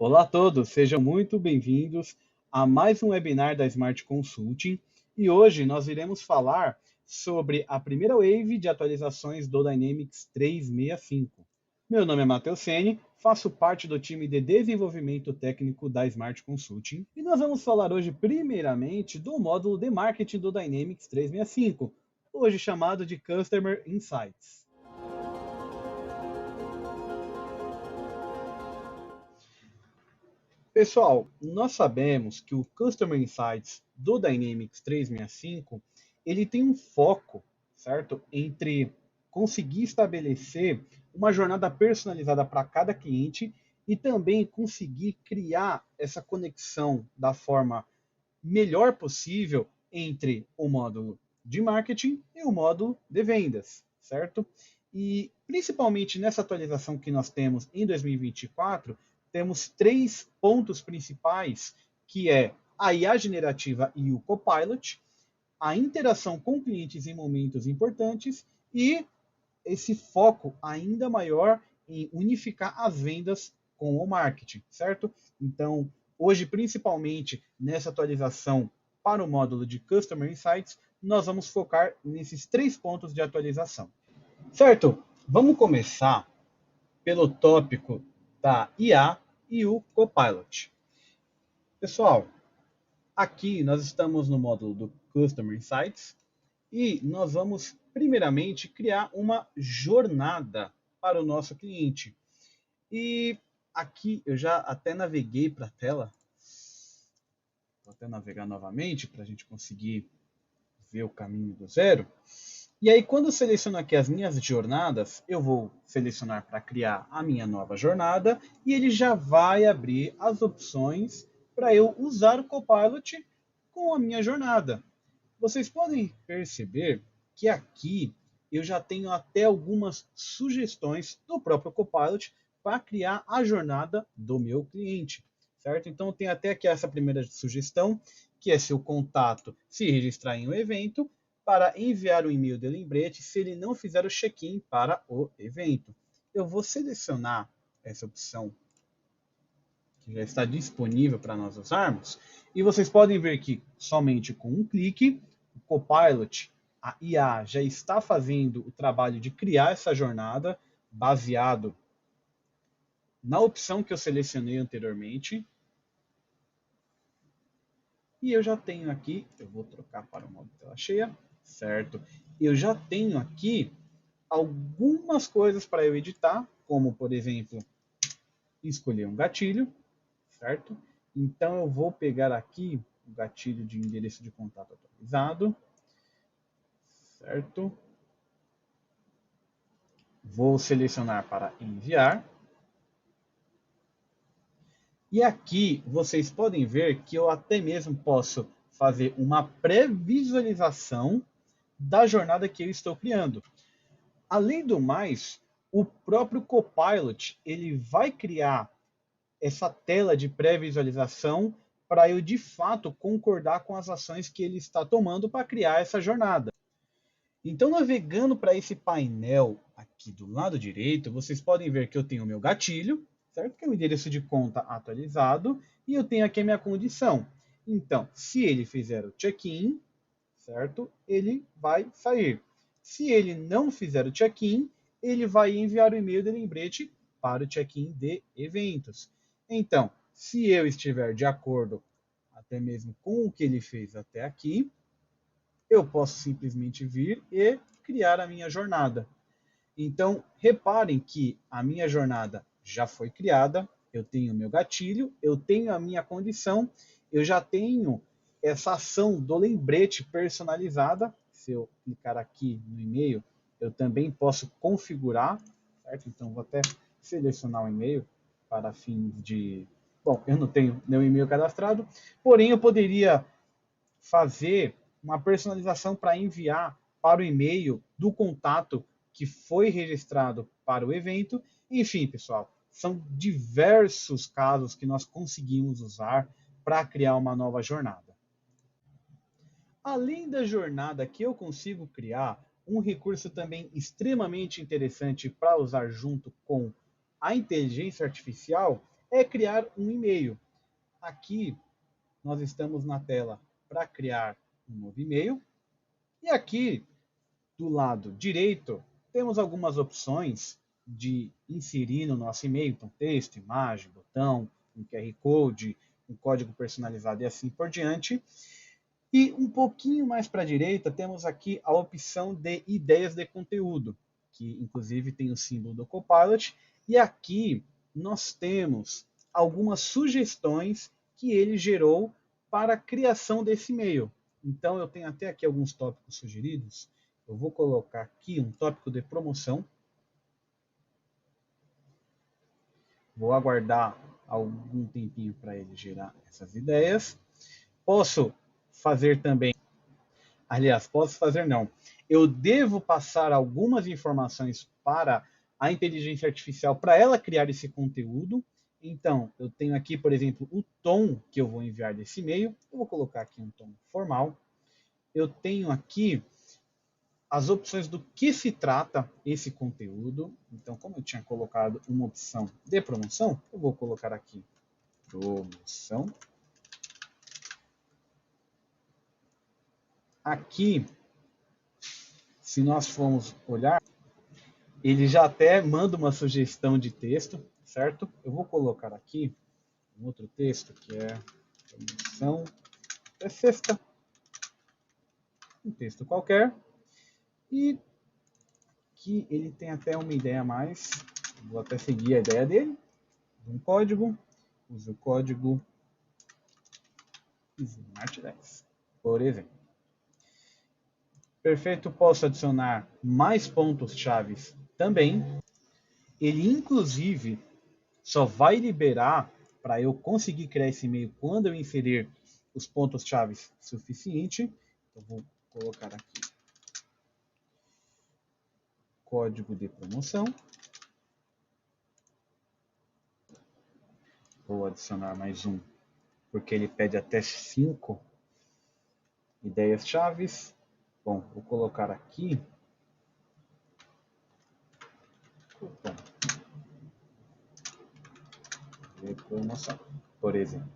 Olá a todos, sejam muito bem-vindos a mais um webinar da Smart Consulting e hoje nós iremos falar sobre a primeira wave de atualizações do Dynamics 365. Meu nome é Matheus Sene, faço parte do time de desenvolvimento técnico da Smart Consulting e nós vamos falar hoje primeiramente do módulo de marketing do Dynamics 365, hoje chamado de Customer Insights. Pessoal, nós sabemos que o Customer Insights do Dynamics 365, ele tem um foco, certo? Entre conseguir estabelecer uma jornada personalizada para cada cliente e também conseguir criar essa conexão da forma melhor possível entre o módulo de marketing e o módulo de vendas, certo? E principalmente nessa atualização que nós temos em 2024, temos três pontos principais, que é a IA generativa e o Copilot, a interação com clientes em momentos importantes e esse foco ainda maior em unificar as vendas com o marketing, certo? Então, hoje, principalmente nessa atualização para o módulo de Customer Insights, nós vamos focar nesses três pontos de atualização. Certo? Vamos começar pelo tópico da IA e o Copilot. Pessoal, aqui nós estamos no módulo do Customer Insights e nós vamos, primeiramente, criar uma jornada para o nosso cliente. E aqui eu já até naveguei para a tela. Vou até navegar novamente para a gente conseguir ver o caminho do zero. E aí, quando eu seleciono aqui as minhas jornadas, eu vou selecionar para criar a minha nova jornada e ele já vai abrir as opções para eu usar o Copilot com a minha jornada. Vocês podem perceber que aqui eu já tenho até algumas sugestões do próprio Copilot para criar a jornada do meu cliente, certo? Então, tem até aqui essa primeira sugestão, que é se o contato se registrar em um evento, para enviar um e-mail de lembrete se ele não fizer o check-in para o evento. Eu vou selecionar essa opção que já está disponível para nós usarmos, e vocês podem ver que somente com um clique, o Copilot, a IA, já está fazendo o trabalho de criar essa jornada baseado na opção que eu selecionei anteriormente. E eu já tenho aqui, eu vou trocar para o modo tela cheia, certo? Eu já tenho aqui algumas coisas para eu editar, como, por exemplo, escolher um gatilho, certo? Então, eu vou pegar aqui o gatilho de endereço de contato atualizado, certo? Vou selecionar para enviar. E aqui vocês podem ver que eu até mesmo posso fazer uma pré-visualização da jornada que eu estou criando. Além do mais, o próprio Copilot ele vai criar essa tela de pré-visualização para eu de fato concordar com as ações que ele está tomando para criar essa jornada. Então, navegando para esse painel aqui do lado direito, vocês podem ver que eu tenho o meu gatilho, certo? Que é o endereço de conta atualizado, e eu tenho aqui a minha condição. Então, se ele fizer o check-in, certo? Ele vai sair. Se ele não fizer o check-in, ele vai enviar o e-mail de lembrete para o check-in de eventos. Então, se eu estiver de acordo até mesmo com o que ele fez até aqui, eu posso simplesmente vir e criar a minha jornada. Então, reparem que a minha jornada já foi criada, eu tenho o meu gatilho, eu tenho a minha condição, eu já tenho essa ação do lembrete personalizada. Se eu clicar aqui no e-mail, eu também posso configurar, certo? Então, vou até selecionar o e-mail para fins de... Bom, eu não tenho meu e-mail cadastrado, porém eu poderia fazer uma personalização para enviar para o e-mail do contato que foi registrado para o evento. Enfim, pessoal, são diversos casos que nós conseguimos usar para criar uma nova jornada. Além da jornada que eu consigo criar, um recurso também extremamente interessante para usar junto com a inteligência artificial é criar um e-mail. Aqui nós estamos na tela para criar um novo e-mail. E aqui do lado direito temos algumas opções de inserir no nosso e-mail, então texto, imagem, botão, um QR Code, um código personalizado e assim por diante. E um pouquinho mais para a direita temos aqui a opção de ideias de conteúdo, que inclusive tem o símbolo do Copilot. E aqui nós temos algumas sugestões que ele gerou para a criação desse e-mail. Então eu tenho até aqui alguns tópicos sugeridos. Eu vou colocar aqui um tópico de promoção. Vou aguardar algum tempinho para ele gerar essas ideias. Posso fazer também, aliás, posso fazer não. Eu devo passar algumas informações para a inteligência artificial para ela criar esse conteúdo. Então, eu tenho aqui, por exemplo, o tom que eu vou enviar desse e-mail. Eu vou colocar aqui um tom formal. Eu tenho aqui as opções do que se trata esse conteúdo. Então, como eu tinha colocado uma opção de promoção, eu vou colocar aqui promoção. Aqui, se nós formos olhar, ele já até manda uma sugestão de texto, certo? Eu vou colocar aqui um outro texto que é promoção é sexta, um texto qualquer, e que ele tem até uma ideia a mais. Vou até seguir a ideia dele. Um código, use o código Smart10, por exemplo. Perfeito, posso adicionar mais pontos-chave também. Ele, inclusive, só vai liberar para eu conseguir criar esse e-mail quando eu inserir os pontos-chave suficiente. Eu vou colocar aqui código de promoção. Vou adicionar mais um, porque ele pede até 5 ideias-chave. Bom, vou colocar aqui cupom de promoção, por exemplo.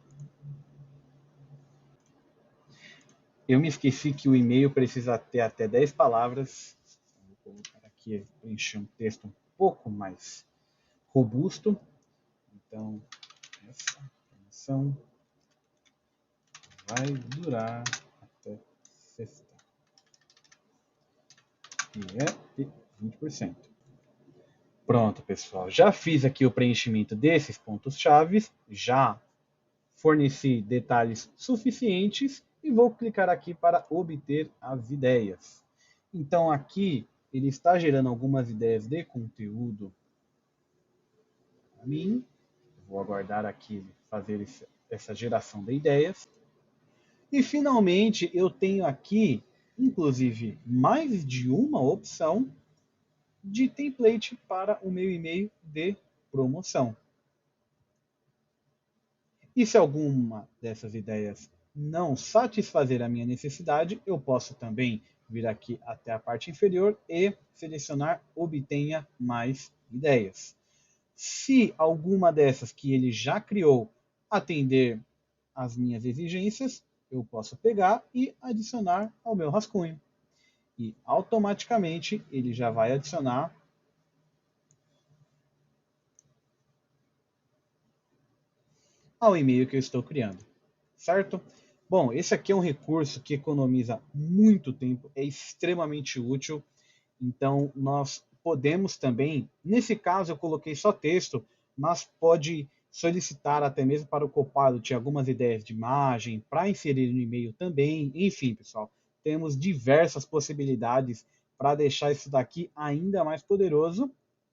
Eu me esqueci que o e-mail precisa ter até 10 palavras. Vou colocar aqui, preencher um texto um pouco mais robusto. Então, essa promoção vai durar até sexta. E é de 20%. Pronto, pessoal. Já fiz aqui o preenchimento desses pontos-chave. Já forneci detalhes suficientes e vou clicar aqui para obter as ideias. Então aqui ele está gerando algumas ideias de conteúdo para mim. Vou aguardar aqui fazer essa geração de ideias. E finalmente eu tenho aqui, inclusive, mais de uma opção de template para o meu e-mail de promoção. E se alguma dessas ideias não satisfazer a minha necessidade, eu posso também vir aqui até a parte inferior e selecionar obtenha mais ideias. Se alguma dessas que ele já criou atender às minhas exigências, eu posso pegar e adicionar ao meu rascunho. E automaticamente ele já vai adicionar ao e-mail que eu estou criando, certo? Bom, esse aqui é um recurso que economiza muito tempo, é extremamente útil. Então, nós podemos também, nesse caso eu coloquei só texto, mas pode solicitar até mesmo para o Copilot algumas ideias de imagem para inserir no e-mail também. Enfim, pessoal, temos diversas possibilidades para deixar isso daqui ainda mais poderoso,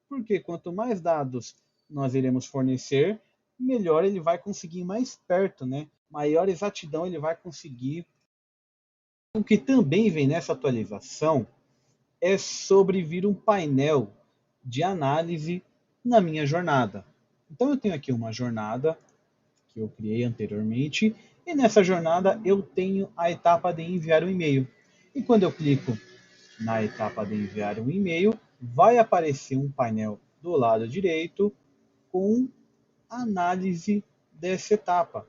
porque quanto mais dados nós iremos fornecer, melhor ele vai conseguir mais perto, né? Maior exatidão ele vai conseguir. O que também vem nessa atualização é sobre vir um painel de análise na minha jornada. Então eu tenho aqui uma jornada que eu criei anteriormente e nessa jornada eu tenho a etapa de enviar um e-mail. E quando eu clico na etapa de enviar um e-mail, vai aparecer um painel do lado direito com análise dessa etapa.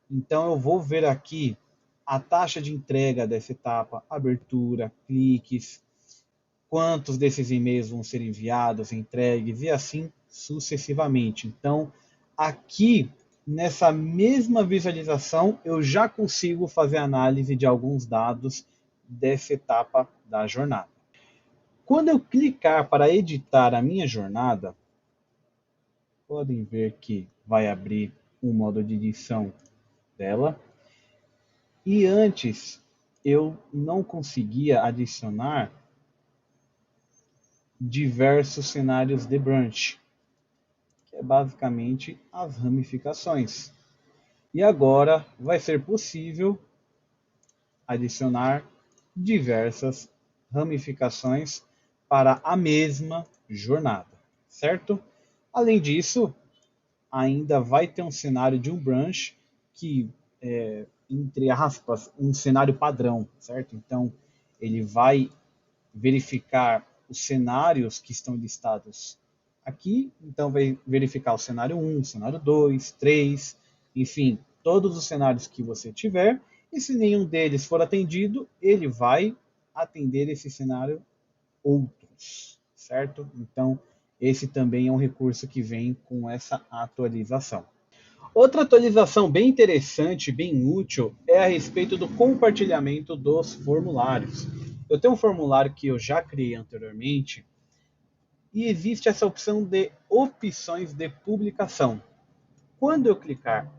Então eu vou ver aqui a taxa de entrega dessa etapa, abertura, cliques, quantos desses e-mails vão ser enviados, entregues e assim sucessivamente. Então, aqui nessa mesma visualização, eu já consigo fazer análise de alguns dados dessa etapa da jornada. Quando eu clicar para editar a minha jornada, podem ver que vai abrir um modo de edição dela. E antes eu não conseguia adicionar diversos cenários de branch, que é basicamente as ramificações. E agora vai ser possível adicionar diversas ramificações para a mesma jornada, certo? Além disso, ainda vai ter um cenário de um branch que entre aspas, um cenário padrão, certo? Então, ele vai verificar os cenários que estão listados aqui, então vai verificar o cenário 1, cenário 2, 3, enfim, todos os cenários que você tiver, e se nenhum deles for atendido, ele vai atender esse cenário outros, certo? Então, esse também é um recurso que vem com essa atualização. Outra atualização bem interessante, bem útil, é a respeito do compartilhamento dos formulários. Eu tenho um formulário que eu já criei anteriormente e existe essa opção de opções de publicação. Quando eu clicar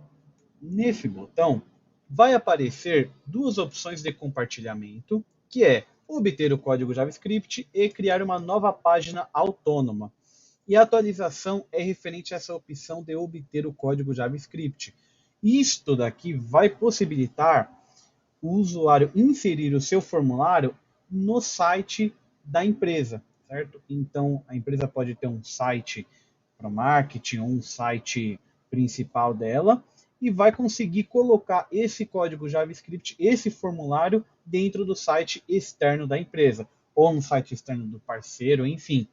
nesse botão, vai aparecer duas opções de compartilhamento, que é obter o código JavaScript e criar uma nova página autônoma. E a atualização é referente a essa opção de obter o código JavaScript. Isto daqui vai possibilitar o usuário inserir o seu formulário no site da empresa, certo? Então, a empresa pode ter um site para marketing, um site principal dela, e vai conseguir colocar esse código JavaScript, esse formulário, dentro do site externo da empresa, ou no site externo do parceiro, enfim.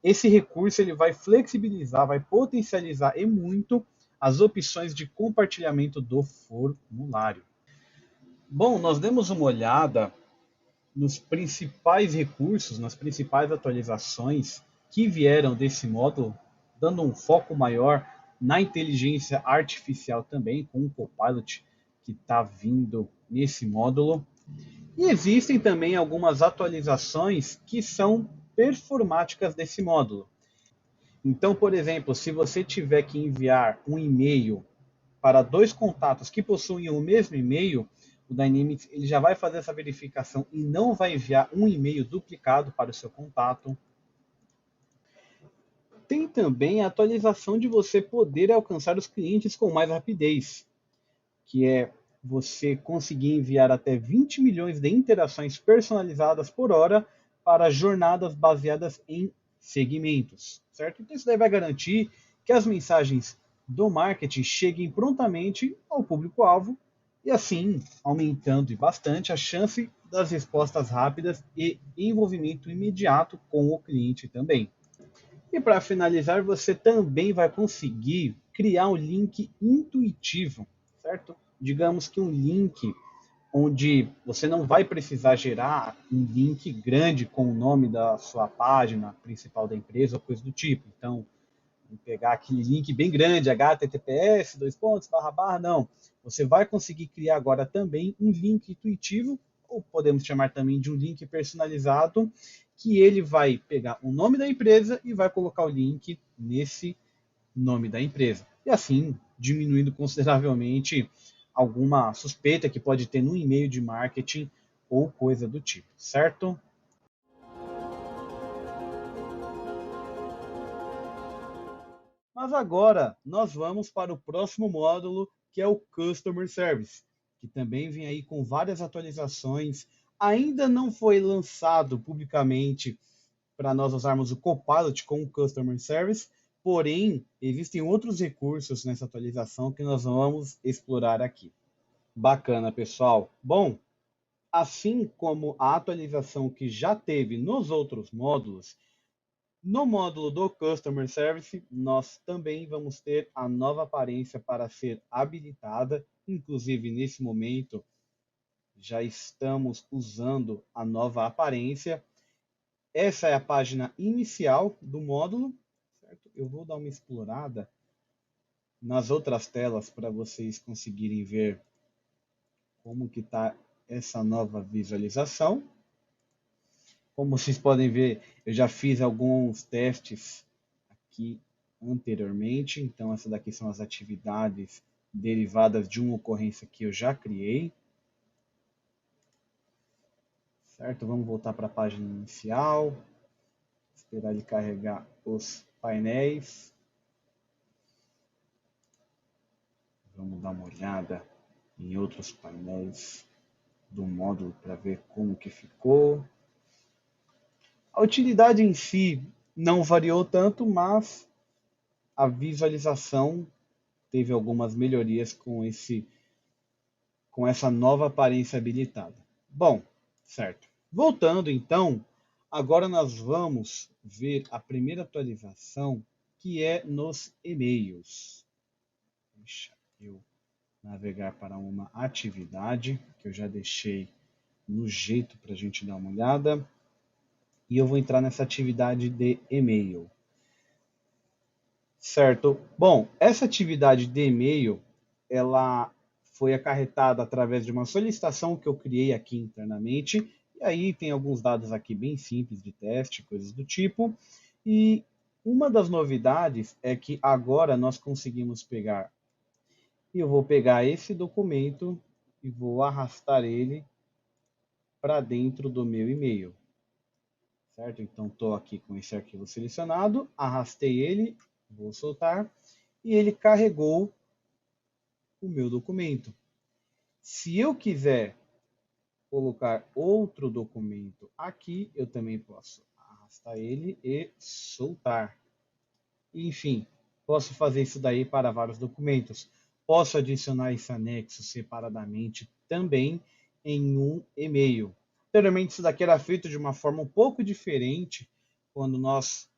Esse recurso ele vai flexibilizar, vai potencializar e muito as opções de compartilhamento do formulário. Bom, nós demos uma olhada nos principais recursos, nas principais atualizações que vieram desse módulo, dando um foco maior na inteligência artificial também, com o Copilot que está vindo nesse módulo. E existem também algumas atualizações que são performáticas desse módulo. Então, por exemplo, se você tiver que enviar um e-mail para dois contatos que possuem o mesmo e-mail, o Dynamics ele já vai fazer essa verificação e não vai enviar um e-mail duplicado para o seu contato. Tem também a atualização de você poder alcançar os clientes com mais rapidez, que é você conseguir enviar até 20 milhões de interações personalizadas por hora para jornadas baseadas em segmentos, certo? Então isso daí vai garantir que as mensagens do marketing cheguem prontamente ao público-alvo e assim aumentando bastante a chance das respostas rápidas e envolvimento imediato com o cliente também. E para finalizar, você também vai conseguir criar um link intuitivo, certo? Digamos que um link onde você não vai precisar gerar um link grande com o nome da sua página principal da empresa ou coisa do tipo. Então, pegar aquele link bem grande, https, dois pontos, barra, barra, não. Você vai conseguir criar agora também um link intuitivo, ou podemos chamar também de um link personalizado, que ele vai pegar o nome da empresa e vai colocar o link nesse nome da empresa. E assim, diminuindo consideravelmente alguma suspeita que pode ter no e-mail de marketing ou coisa do tipo, certo? Mas agora nós vamos para o próximo módulo, que é o Customer Service, que também vem aí com várias atualizações. Ainda não foi lançado publicamente para nós usarmos o Copilot com o Customer Service, porém, existem outros recursos nessa atualização que nós vamos explorar aqui. Bacana, pessoal. Bom, assim como a atualização que já teve nos outros módulos, No módulo do Customer Service, nós também vamos ter a nova aparência para ser habilitada. Inclusive, nesse momento, já estamos usando a nova aparência. Essa é a página inicial do módulo, certo? Eu vou dar uma explorada nas outras telas para vocês conseguirem ver como que está essa nova visualização. Como vocês podem ver, eu já fiz alguns testes aqui anteriormente, então essa daqui são as atividades derivadas de uma ocorrência que eu já criei. Certo? Vamos voltar para a página inicial, esperar ele carregar os painéis. Vamos dar uma olhada em outros painéis do módulo para ver como que ficou. A utilidade em si não variou tanto, mas a visualização teve algumas melhorias com essa nova aparência habilitada. Bom, certo. Voltando então, agora nós vamos ver a primeira atualização, que é nos e-mails. Deixa eu navegar para uma atividade que eu já deixei no jeito para a gente dar uma olhada. E eu vou entrar nessa atividade de e-mail. Certo? Bom, essa atividade de e-mail, ela foi acarretada através de uma solicitação que eu criei aqui internamente. E aí tem alguns dados aqui bem simples de teste, coisas do tipo. E uma das novidades é que agora nós conseguimos pegar. Eu vou pegar esse documento e vou arrastar ele para dentro do meu e-mail. Certo? Então estou aqui com esse arquivo selecionado, arrastei ele, vou soltar e ele carregou o meu documento. Se eu quiser colocar outro documento aqui, eu também posso arrastar ele e soltar. Enfim, posso fazer isso daí para vários documentos. Posso adicionar esse anexo separadamente também em um e-mail. Anteriormente, isso daqui era feito de uma forma um pouco diferente, quando nós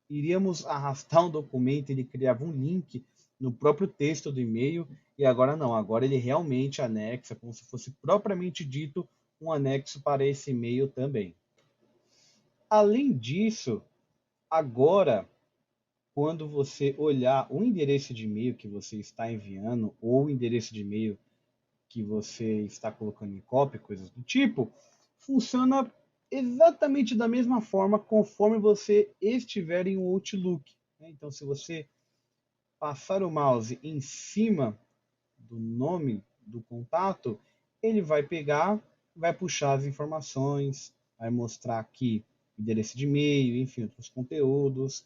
iríamos arrastar um documento, ele criava um link no próprio texto do e-mail, e agora não, agora ele realmente anexa, como se fosse propriamente dito um anexo para esse e-mail também. Além disso, agora, quando você olhar o endereço de e-mail que você está enviando, ou o endereço de e-mail que você está colocando em cópia, coisas do tipo, funciona exatamente da mesma forma conforme você estiver em um Outlook. Então, se você passar o mouse em cima do nome do contato, ele vai pegar, vai puxar as informações, vai mostrar aqui endereço de e-mail, enfim, outros conteúdos.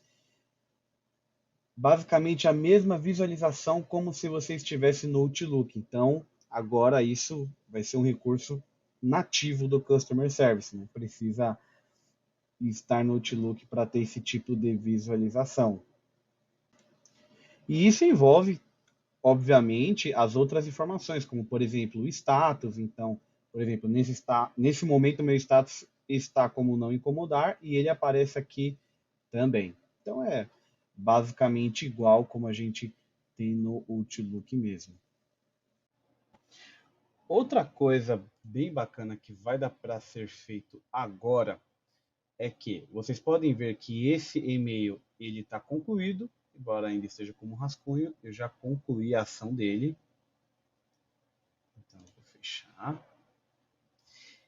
Basicamente a mesma visualização como se você estivesse no Outlook. Então, agora isso vai ser um recurso nativo do Customer Service, não precisa estar no Outlook para ter esse tipo de visualização. E isso envolve, obviamente, as outras informações, como, por exemplo, o status. Então, por exemplo, nesse momento, meu status está como não incomodar e ele aparece aqui também. Então, é basicamente igual como a gente tem no Outlook mesmo. Outra coisa bem bacana que vai dar para ser feito agora é que vocês podem ver que esse e-mail ele está concluído, embora ainda esteja como rascunho, eu já concluí a ação dele. Então, eu vou fechar.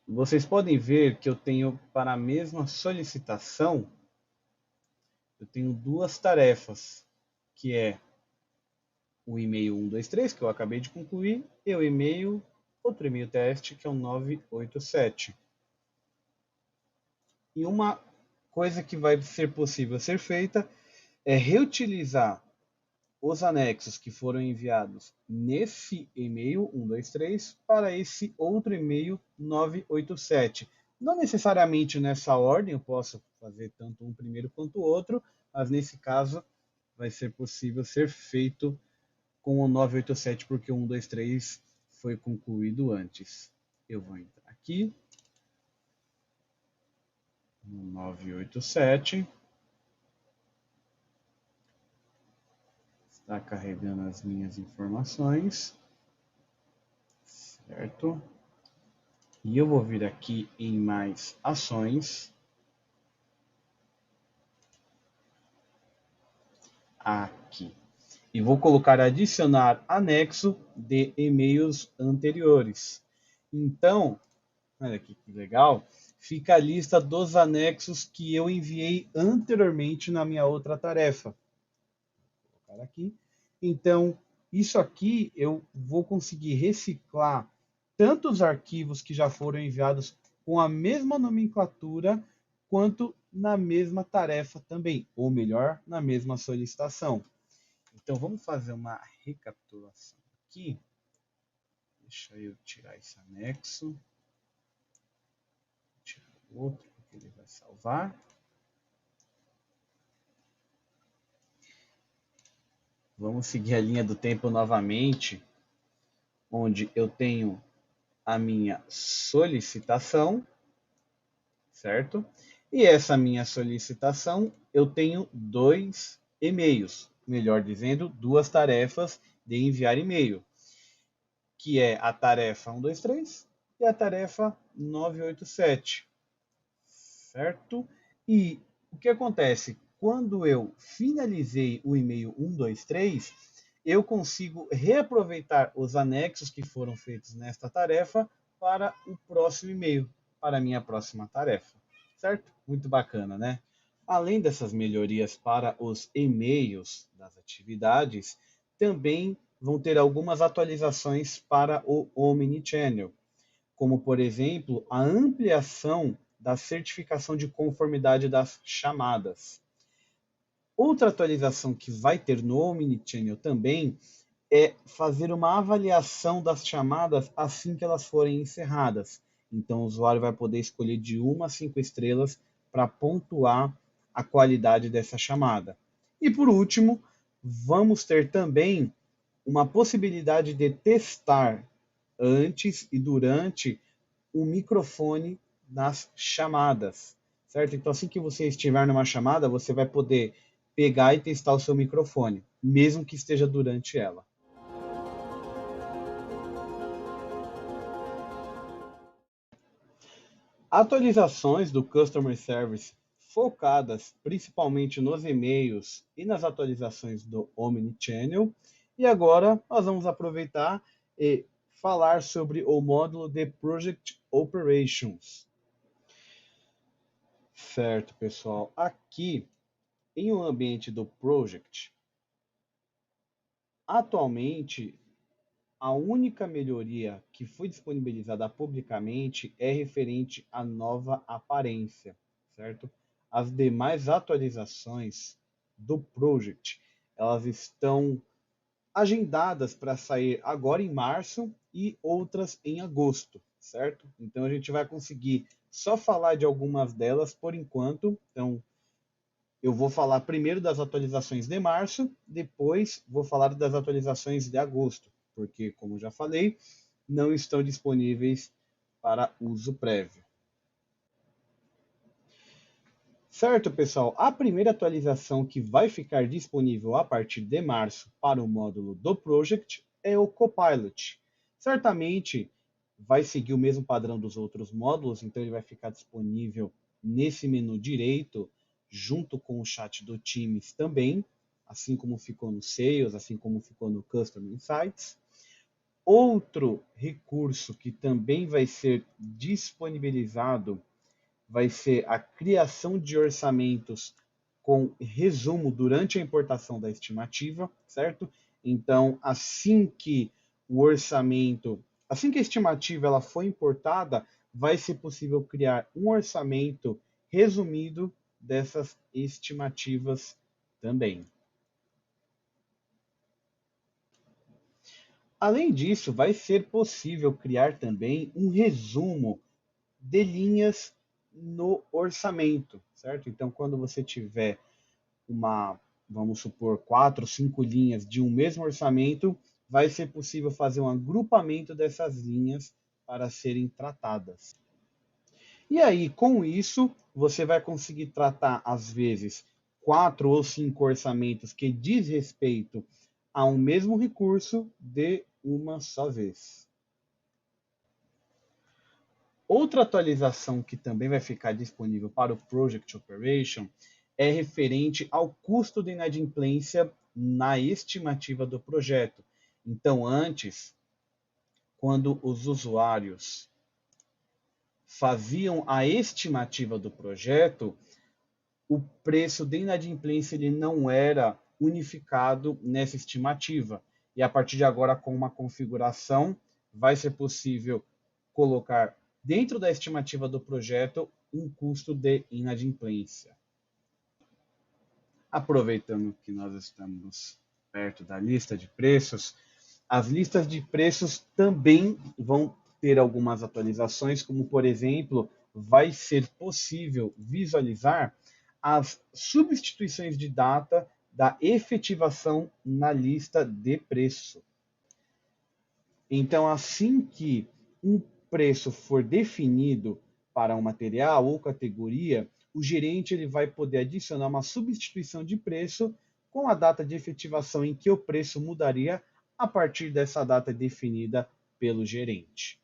Vocês podem ver que eu tenho para a mesma solicitação, eu tenho duas tarefas, que é o e-mail 123, que eu acabei de concluir, e o e-mail, outro e-mail teste, que é o 987. E uma coisa que vai ser possível ser feita é reutilizar os anexos que foram enviados nesse e-mail 123 para esse outro e-mail 987. Não necessariamente nessa ordem, eu posso fazer tanto um primeiro quanto o outro, mas nesse caso vai ser possível ser feito com o 987 porque o 123 foi concluído antes. Eu vou entrar aqui, no 987. Está carregando as minhas informações, certo? E eu vou vir aqui em mais ações, aqui, e vou colocar adicionar anexo de e-mails anteriores. Então, olha aqui que legal, fica a lista dos anexos que eu enviei anteriormente na minha outra tarefa. Vou colocar aqui. Então, isso aqui eu vou conseguir reciclar tanto os arquivos que já foram enviados com a mesma nomenclatura, quanto na mesma tarefa também, ou melhor, na mesma solicitação. Então, vamos fazer uma recapitulação aqui. Deixa eu tirar esse anexo. Tirar o outro, que ele vai salvar. Vamos seguir a linha do tempo novamente, onde eu tenho a minha solicitação, certo? E essa minha solicitação, eu tenho dois e-mails, melhor dizendo, duas tarefas de enviar e-mail, que é a tarefa 123 e a tarefa 987, certo? E o que acontece? Quando eu finalizei o e-mail 123, eu consigo reaproveitar os anexos que foram feitos nesta tarefa para o próximo e-mail, para a minha próxima tarefa, certo? Muito bacana, né? Além dessas melhorias para os e-mails das atividades, também vão ter algumas atualizações para o Omnichannel, como, por exemplo, a ampliação da certificação de conformidade das chamadas. Outra atualização que vai ter no Omnichannel também é fazer uma avaliação das chamadas assim que elas forem encerradas. Então, o usuário vai poder escolher de 1 a 5 estrelas para pontuar a qualidade dessa chamada. E por último, vamos ter também uma possibilidade de testar antes e durante o microfone nas chamadas, certo? Então, assim que você estiver numa chamada, você vai poder pegar e testar o seu microfone, mesmo que esteja durante ela. Atualizações do Customer Service focadas principalmente nos e-mails e nas atualizações do Omnichannel. E agora nós vamos aproveitar e falar sobre o módulo de Project Operations. Certo, pessoal. Aqui, em um ambiente do Project, atualmente, a única melhoria que foi disponibilizada publicamente é referente à nova aparência, certo? As demais atualizações do Project, elas estão agendadas para sair agora em março e outras em agosto, certo? Então a gente vai conseguir só falar de algumas delas por enquanto. Então eu vou falar primeiro das atualizações de março, depois vou falar das atualizações de agosto, porque, como já falei, não estão disponíveis para uso prévio. Certo, pessoal? A primeira atualização que vai ficar disponível a partir de março para o módulo do Project é o Copilot. Certamente vai seguir o mesmo padrão dos outros módulos, então ele vai ficar disponível nesse menu direito, junto com o chat do Teams também, assim como ficou no Sales, assim como ficou no Customer Insights. Outro recurso que também vai ser disponibilizado vai ser a criação de orçamentos com resumo durante a importação da estimativa, certo? Então, assim que a estimativa ela for importada, vai ser possível criar um orçamento resumido dessas estimativas também. Além disso, vai ser possível criar também um resumo de linhas no orçamento, certo? Então, quando você tiver vamos supor, 4, 5 linhas de um mesmo orçamento, vai ser possível fazer um agrupamento dessas linhas para serem tratadas. E aí, com isso, você vai conseguir tratar, às vezes, 4 ou 5 orçamentos que diz respeito a um mesmo recurso de uma só vez. Outra atualização que também vai ficar disponível para o Project Operation é referente ao custo de inadimplência na estimativa do projeto. Então, antes, quando os usuários faziam a estimativa do projeto, o preço de inadimplência ele não era unificado nessa estimativa. E a partir de agora, com uma configuração, vai ser possível colocar dentro da estimativa do projeto um custo de inadimplência. Aproveitando que nós estamos perto da lista de preços, as listas de preços também vão ter algumas atualizações, como por exemplo, vai ser possível visualizar as substituições de data da efetivação na lista de preço. Então, assim que um preço for definido para um material ou categoria, o gerente ele vai poder adicionar uma substituição de preço com a data de efetivação em que o preço mudaria a partir dessa data definida pelo gerente.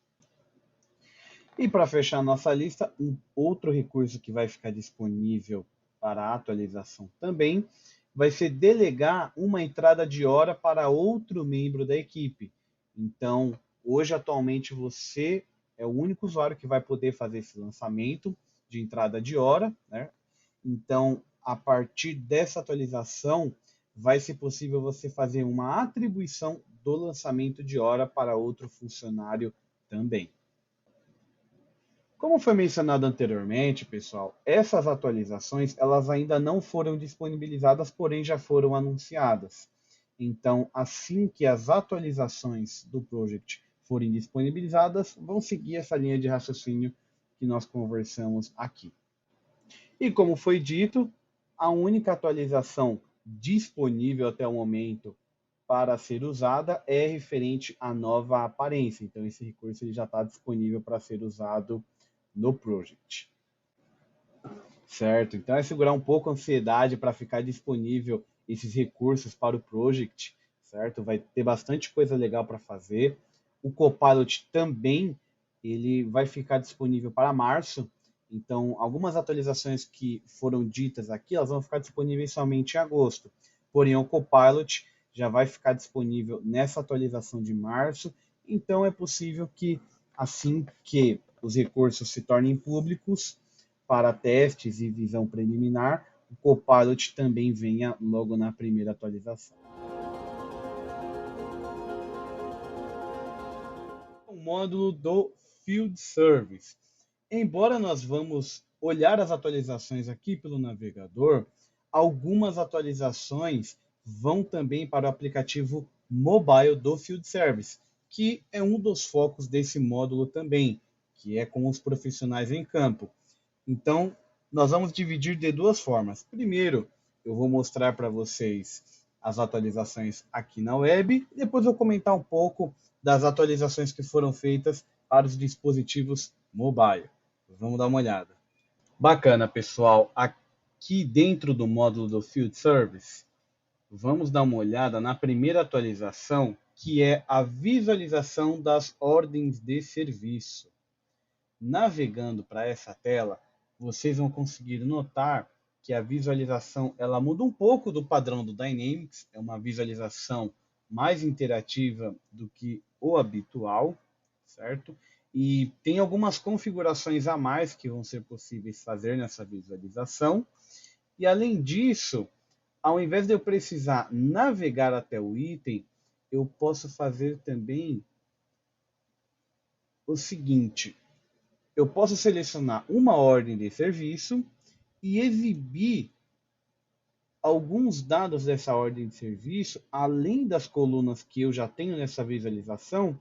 E para fechar nossa lista, um outro recurso que vai ficar disponível para atualização também vai ser delegar uma entrada de hora para outro membro da equipe. Então, hoje, atualmente, você é o único usuário que vai poder fazer esse lançamento de entrada de hora, né? Então, a partir dessa atualização, vai ser possível você fazer uma atribuição do lançamento de hora para outro funcionário também. Como foi mencionado anteriormente, pessoal, essas atualizações elas ainda não foram disponibilizadas, porém já foram anunciadas. Então, assim que as atualizações do project forem disponibilizadas, vão seguir essa linha de raciocínio que nós conversamos aqui. E como foi dito, a única atualização disponível até o momento para ser usada é referente à nova aparência. Então, esse recurso ele já está disponível para ser usado no project. Certo? Então é segurar um pouco a ansiedade para ficar disponível esses recursos para o project, certo? Vai ter bastante coisa legal para fazer. O Copilot também ele vai ficar disponível para março. Então, algumas atualizações que foram ditas aqui, elas vão ficar disponíveis somente em agosto. Porém, o Copilot já vai ficar disponível nessa atualização de março. Então, é possível que assim que os recursos se tornem públicos para testes e visão preliminar, o Copilot também venha logo na primeira atualização. O módulo do Field Service. Embora nós vamos olhar as atualizações aqui pelo navegador, algumas atualizações vão também para o aplicativo mobile do Field Service, que é um dos focos desse módulo também, que é com os profissionais em campo. Então, nós vamos dividir de duas formas. Primeiro, eu vou mostrar para vocês as atualizações aqui na web, e depois eu vou comentar um pouco das atualizações que foram feitas para os dispositivos mobile. Vamos dar uma olhada. Bacana, pessoal. Aqui dentro do módulo do Field Service, vamos dar uma olhada na primeira atualização, que é a visualização das ordens de serviço. Navegando para essa tela, vocês vão conseguir notar que a visualização ela muda um pouco do padrão do Dynamics, é uma visualização mais interativa do que o habitual, certo? E tem algumas configurações a mais que vão ser possíveis fazer nessa visualização. E além disso, ao invés de eu precisar navegar até o item, eu posso fazer também o seguinte: eu posso selecionar uma ordem de serviço e exibir alguns dados dessa ordem de serviço, além das colunas que eu já tenho nessa visualização,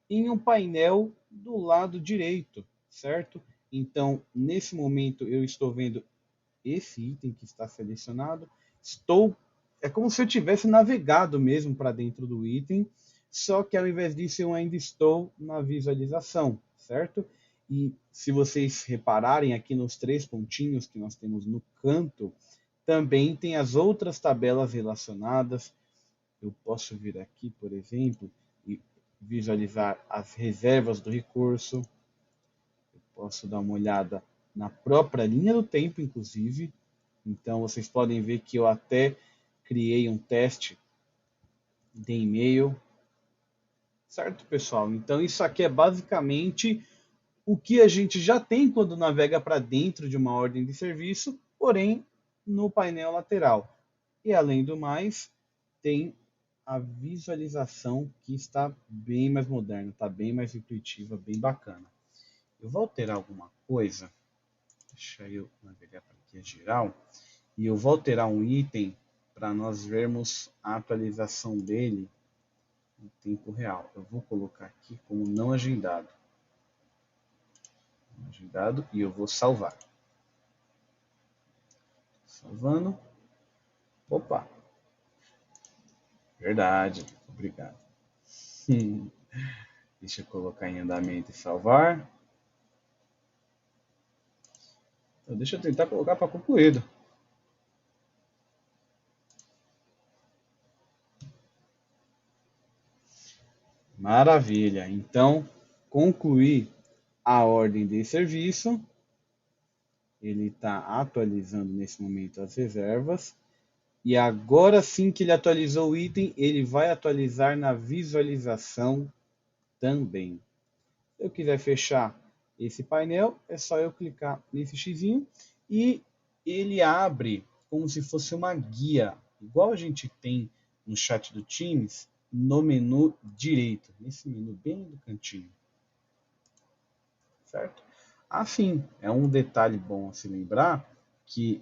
em um painel do lado direito, certo? Então, nesse momento, eu estou vendo esse item que está selecionado. É como se eu tivesse navegado mesmo para dentro do item, só que ao invés disso eu ainda estou na visualização, certo? E se vocês repararem aqui nos 3 pontinhos que nós temos no canto, também tem as outras tabelas relacionadas. Eu posso vir aqui, por exemplo, e visualizar as reservas do recurso. Eu posso dar uma olhada na própria linha do tempo, inclusive. Então, vocês podem ver que eu até criei um teste de e-mail. Certo, pessoal? Então, isso aqui é basicamente o que a gente já tem quando navega para dentro de uma ordem de serviço, porém no painel lateral. E além do mais, tem a visualização que está bem mais moderna, está bem mais intuitiva, bem bacana. Eu vou alterar alguma coisa, deixa eu navegar para aqui a geral, e eu vou alterar um item para nós vermos a atualização dele em tempo real. Eu vou colocar aqui como não agendado. Agendado e eu vou salvar. Salvando. Opa! Verdade, obrigado. Deixa eu colocar em andamento e salvar. Então, deixa eu tentar colocar para concluído. Maravilha. Então, concluí a ordem de serviço. Ele está atualizando nesse momento as reservas. E agora sim que ele atualizou o item, ele vai atualizar na visualização também. Se eu quiser fechar esse painel, é só eu clicar nesse xizinho e ele abre como se fosse uma guia, igual a gente tem no chat do Teams, no menu direito, nesse menu bem do cantinho. Certo? Assim, é um detalhe bom a se lembrar que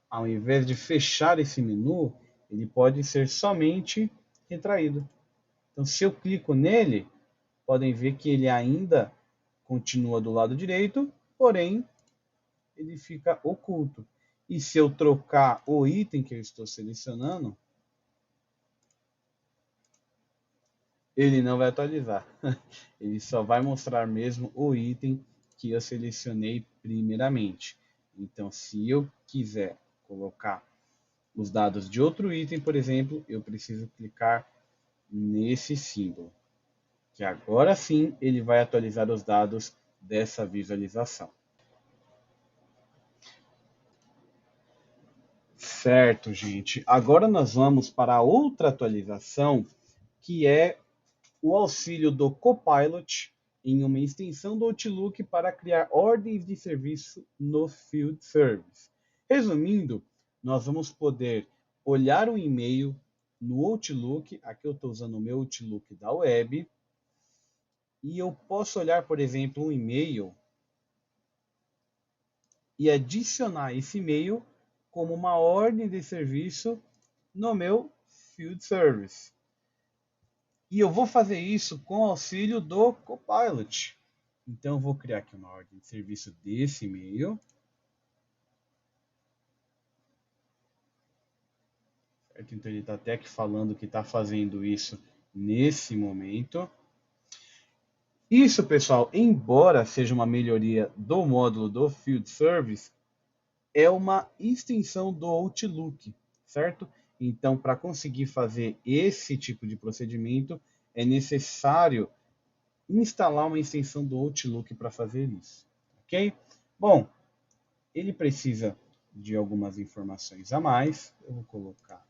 ao invés de fechar esse menu, ele pode ser somente retraído. Então, se eu clico nele, podem ver que ele ainda continua do lado direito, porém ele fica oculto. E se eu trocar o item que eu estou selecionando, ele não vai atualizar. Ele só vai mostrar mesmo o item que eu selecionei primeiramente. Então, se eu quiser colocar os dados de outro item, por exemplo, eu preciso clicar nesse símbolo, que agora sim ele vai atualizar os dados dessa visualização. Certo, gente. Agora nós vamos para a outra atualização, que é o auxílio do Copilot em uma extensão do Outlook para criar ordens de serviço no Field Service. Resumindo, nós vamos poder olhar um e-mail no Outlook, aqui eu estou usando o meu Outlook da web, e eu posso olhar, por exemplo, um e-mail e adicionar esse e-mail como uma ordem de serviço no meu Field Service. E eu vou fazer isso com o auxílio do Copilot. Então, eu vou criar aqui uma ordem de serviço desse e-mail. Certo? Então, ele está até aqui falando que está fazendo isso nesse momento. Isso, pessoal, embora seja uma melhoria do módulo do Field Service, é uma extensão do Outlook, certo? Então, para conseguir fazer esse tipo de procedimento, é necessário instalar uma extensão do Outlook para fazer isso, ok? Bom, ele precisa de algumas informações a mais. Eu vou colocar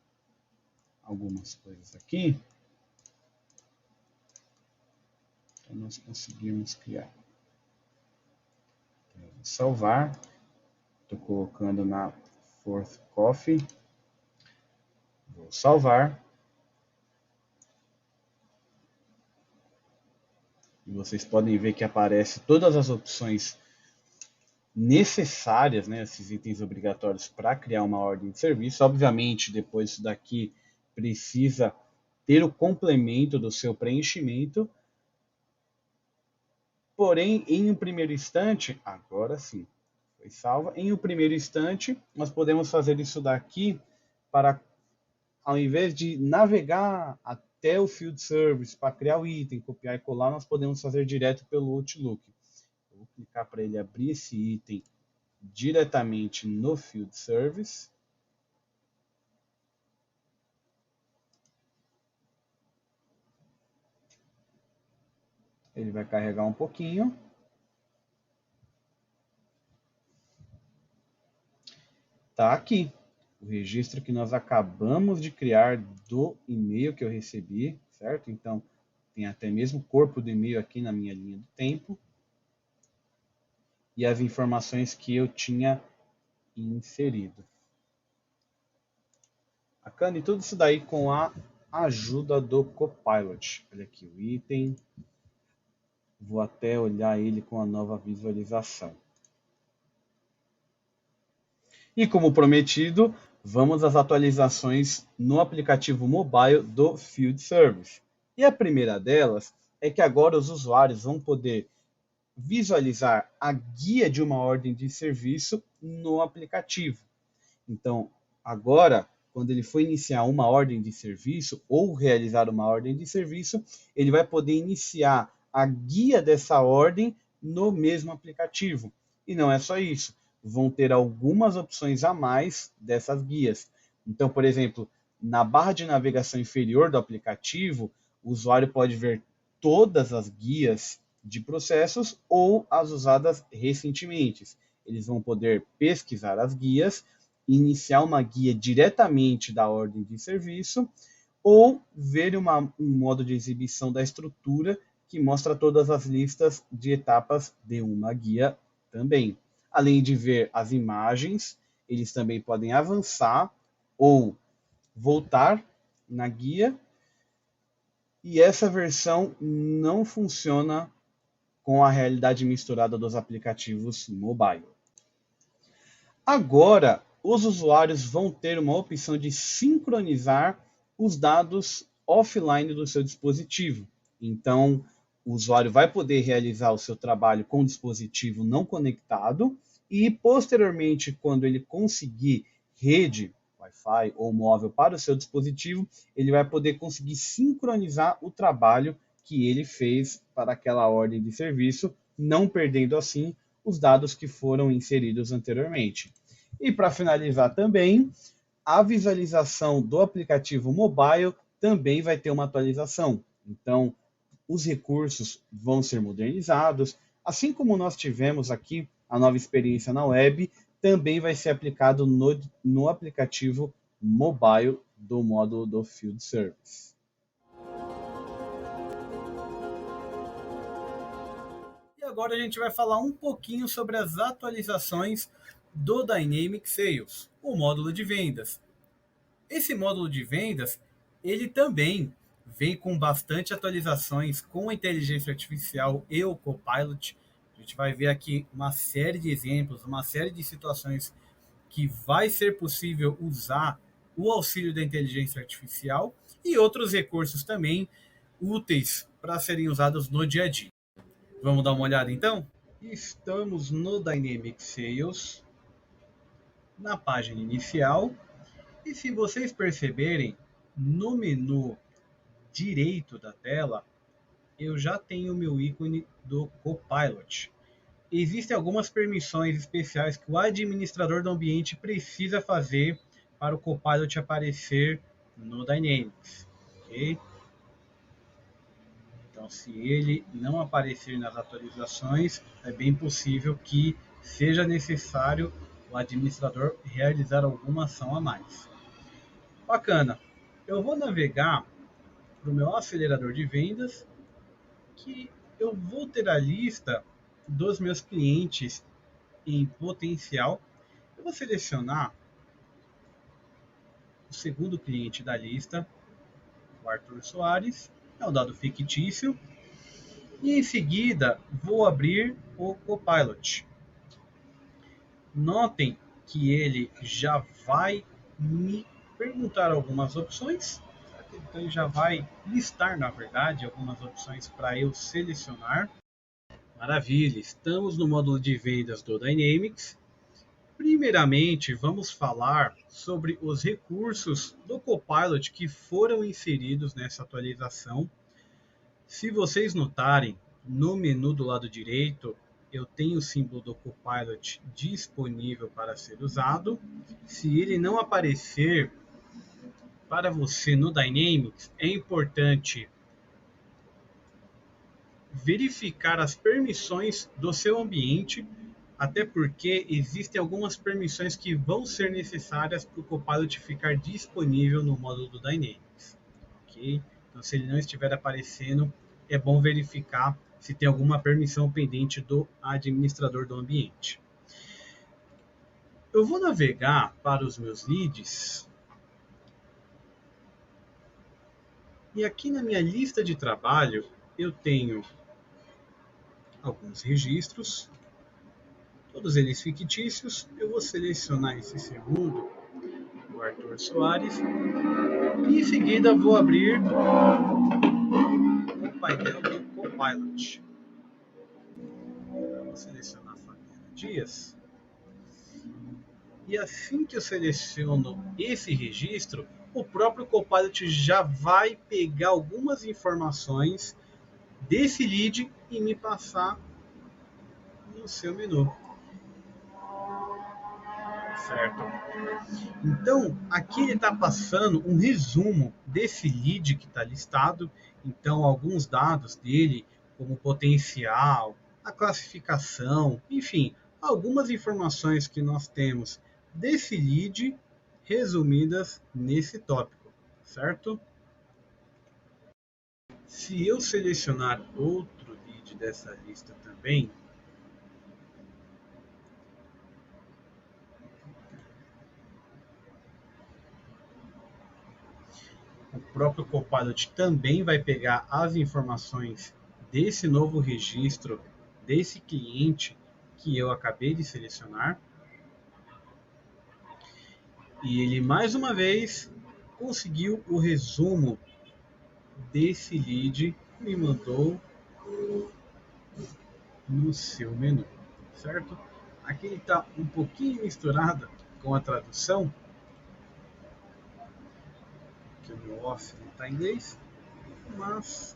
algumas coisas aqui para nós conseguirmos criar. Então, eu vou salvar. Estou colocando na Fourth Coffee. Vou salvar. E vocês podem ver que aparece todas as opções necessárias, né, esses itens obrigatórios para criar uma ordem de serviço. Obviamente, depois disso daqui precisa ter o complemento do seu preenchimento. Porém, em um primeiro instante, agora sim, foi salva. Em um primeiro instante, nós podemos fazer isso daqui para, ao invés de navegar até o Field Service para criar o item, copiar e colar, nós podemos fazer direto pelo Outlook. clicar para ele abrir esse item diretamente no Field Service. Ele vai carregar um pouquinho. Tá aqui o registro que nós acabamos de criar do e-mail que eu recebi, certo? Então, tem até mesmo o corpo do e-mail aqui na minha linha do tempo. E as informações que eu tinha inserido. Bacana, e tudo isso daí com a ajuda do Copilot. Olha aqui o item. Vou até olhar ele com a nova visualização. E como prometido, vamos às atualizações no aplicativo mobile do Field Service. E a primeira delas é que agora os usuários vão poder visualizar a guia de uma ordem de serviço no aplicativo. Então, agora, quando ele for iniciar uma ordem de serviço ou realizar uma ordem de serviço, ele vai poder iniciar a guia dessa ordem no mesmo aplicativo. E não é só isso, vão ter algumas opções a mais dessas guias. Então, por exemplo, na barra de navegação inferior do aplicativo, o usuário pode ver todas as guias de processos ou as usadas recentemente. Eles vão poder pesquisar as guias, iniciar uma guia diretamente da ordem de serviço ou ver um modo de exibição da estrutura que mostra todas as listas de etapas de uma guia também. Além de ver as imagens, eles também podem avançar ou voltar na guia. E essa versão não funciona com a realidade misturada dos aplicativos mobile. Agora, os usuários vão ter uma opção de sincronizar os dados offline do seu dispositivo. Então, o usuário vai poder realizar o seu trabalho com o dispositivo não conectado e, posteriormente, quando ele conseguir rede, Wi-Fi ou móvel para o seu dispositivo, ele vai poder conseguir sincronizar o trabalho que ele fez para aquela ordem de serviço, não perdendo assim os dados que foram inseridos anteriormente. E para finalizar também, a visualização do aplicativo mobile também vai ter uma atualização. Então, os recursos vão ser modernizados, assim como nós tivemos aqui a nova experiência na web, também vai ser aplicado no aplicativo mobile do módulo do Field Service. E agora a gente vai falar um pouquinho sobre as atualizações do Dynamic Sales, o módulo de vendas. Esse módulo de vendas, ele também vem com bastante atualizações com a inteligência artificial e o Copilot. A gente vai ver aqui uma série de exemplos, uma série de situações que vai ser possível usar o auxílio da inteligência artificial e outros recursos também úteis para serem usados no dia a dia. Vamos dar uma olhada então? Estamos no Dynamic Sales, na página inicial, e se vocês perceberem, no menu direito da tela, eu já tenho o meu ícone do Copilot. Existem algumas permissões especiais que o administrador do ambiente precisa fazer para o Copilot aparecer no Dynamics. Okay? Então, se ele não aparecer nas atualizações, é bem possível que seja necessário o administrador realizar alguma ação a mais. Bacana. Eu vou navegar para o meu acelerador de vendas, que eu vou ter a lista dos meus clientes em potencial. Eu vou selecionar o segundo cliente da lista, o Arthur Soares, é um dado fictício, e em seguida vou abrir o Copilot. Notem que ele já vai me perguntar algumas opções, então ele já vai listar, na verdade, algumas opções para eu selecionar. Maravilha, estamos no módulo de vendas do Dynamics. Primeiramente, vamos falar sobre os recursos do Copilot que foram inseridos nessa atualização. Se vocês notarem, no menu do lado direito, eu tenho o símbolo do Copilot disponível para ser usado. Se ele não aparecer para você no Dynamics, é importante verificar as permissões do seu ambiente, até porque existem algumas permissões que vão ser necessárias para o Copilot ficar disponível no módulo do Dynamics. Okay? Então, se ele não estiver aparecendo, é bom verificar se tem alguma permissão pendente do administrador do ambiente. Eu vou navegar para os meus leads. E aqui na minha lista de trabalho, eu tenho alguns registros, todos eles fictícios. Eu vou selecionar esse segundo, o Arthur Soares, e em seguida vou abrir o painel do Copilot. Vou selecionar a Fabiana Dias. E assim que eu seleciono esse registro, o próprio Copilot já vai pegar algumas informações desse lead e me passar no seu menu. Certo? Então, aqui ele está passando um resumo desse lead que está listado. Então, alguns dados dele, como potencial, a classificação, enfim, algumas informações que nós temos desse lead resumidas nesse tópico, certo? Se eu selecionar outro lead dessa lista também, o próprio Copilot também vai pegar as informações desse novo registro, desse cliente que eu acabei de selecionar. E ele, mais uma vez, conseguiu o resumo desse lead e me mandou no seu menu, certo? Aqui ele está um pouquinho misturado com a tradução, que o meu off não está em inglês, mas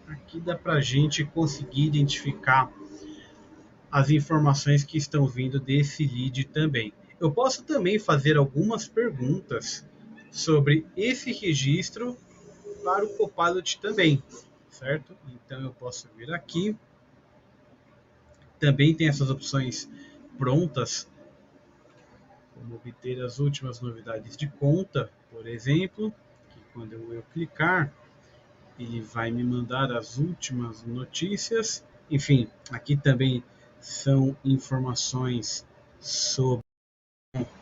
aqui dá para a gente conseguir identificar as informações que estão vindo desse lead também. Eu posso também fazer algumas perguntas sobre esse registro para o Copilot também, certo? Então eu posso vir aqui. Também tem essas opções prontas, como obter as últimas novidades de conta, por exemplo, que quando eu clicar, ele vai me mandar as últimas notícias. Enfim, aqui também são informações sobre...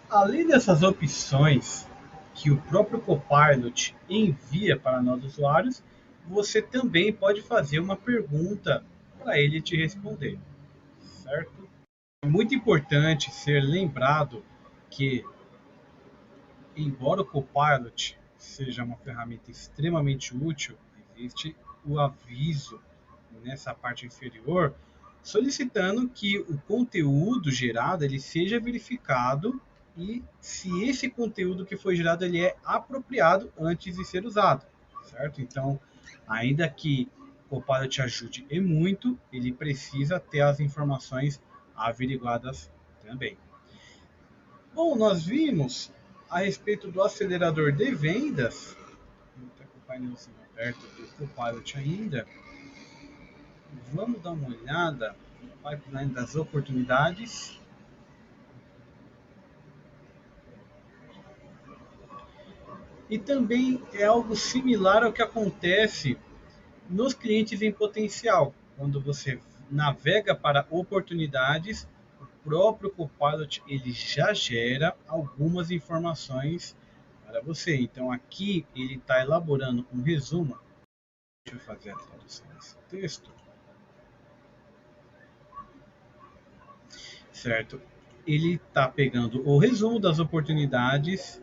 Além dessas opções que o próprio Copilot envia para nós usuários, você também pode fazer uma pergunta para ele te responder, certo? É muito importante ser lembrado que, embora o Copilot seja uma ferramenta extremamente útil, existe o aviso nessa parte inferior solicitando que o conteúdo gerado ele seja verificado e se esse conteúdo que foi gerado ele é apropriado antes de ser usado, certo? Então, ainda que o Copilot ajude e muito, ele precisa ter as informações averiguadas também. Bom, nós vimos a respeito do acelerador de vendas. Está com o painelzinho aberto do Copilot ainda. Vamos dar uma olhada no pipeline das oportunidades. E também é algo similar ao que acontece nos clientes em potencial. Quando você navega para oportunidades, o próprio Copilot ele já gera algumas informações para você. Então aqui ele está elaborando um resumo. Deixa eu fazer a tradução desse texto. Certo? Ele está pegando o resumo das oportunidades,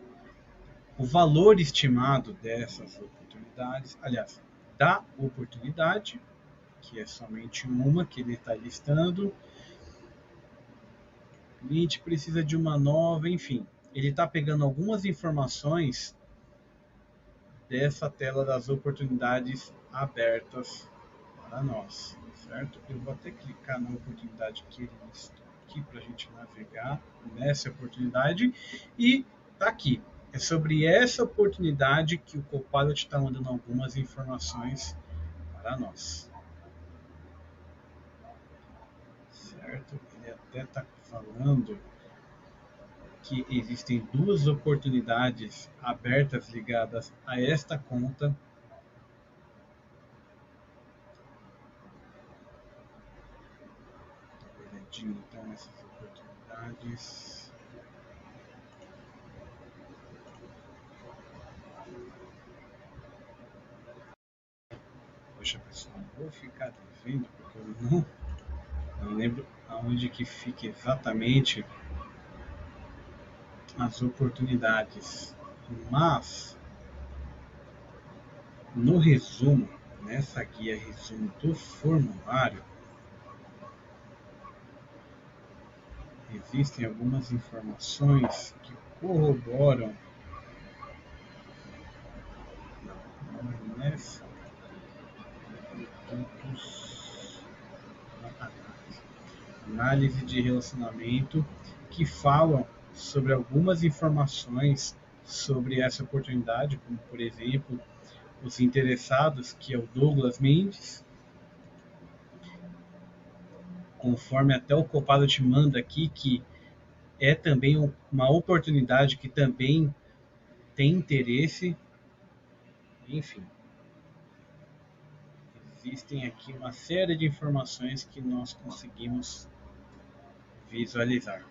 o valor estimado dessas oportunidades, aliás, da oportunidade, que é somente uma que ele está listando. O cliente precisa de uma nova, enfim. Ele está pegando algumas informações dessa tela das oportunidades abertas para nós, certo? Eu vou até clicar na oportunidade que ele listou aqui para a gente navegar nessa oportunidade e tá aqui. É sobre essa oportunidade que o Copilot está mandando algumas informações para nós, certo? Ele até está falando que existem duas oportunidades abertas ligadas a esta conta. Então, essas oportunidades. Poxa, pessoal, vou ficar devendo porque eu não lembro aonde que fica exatamente as oportunidades. Mas, no resumo, nessa guia resumo do formulário, existem algumas informações que corroboram. Não é nessa. Análise de relacionamento que falam sobre algumas informações sobre essa oportunidade, como por exemplo os interessados, que é o Douglas Mendes, conforme até o Copilot manda aqui, que é também uma oportunidade que também tem interesse. Enfim, existem aqui uma série de informações que nós conseguimos visualizar.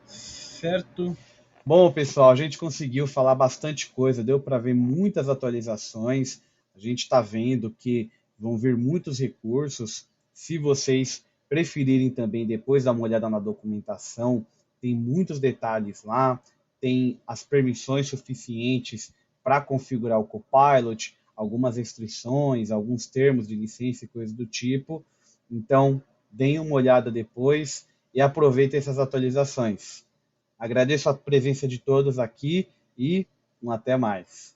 Certo? Bom, pessoal, a gente conseguiu falar bastante coisa, deu para ver muitas atualizações. A gente está vendo que vão vir muitos recursos. Se vocês preferirem também, depois dar uma olhada na documentação, tem muitos detalhes lá, tem as permissões suficientes para configurar o Copilot, algumas restrições, alguns termos de licença e coisas do tipo. Então, deem uma olhada depois e aproveitem essas atualizações. Agradeço a presença de todos aqui e um até mais.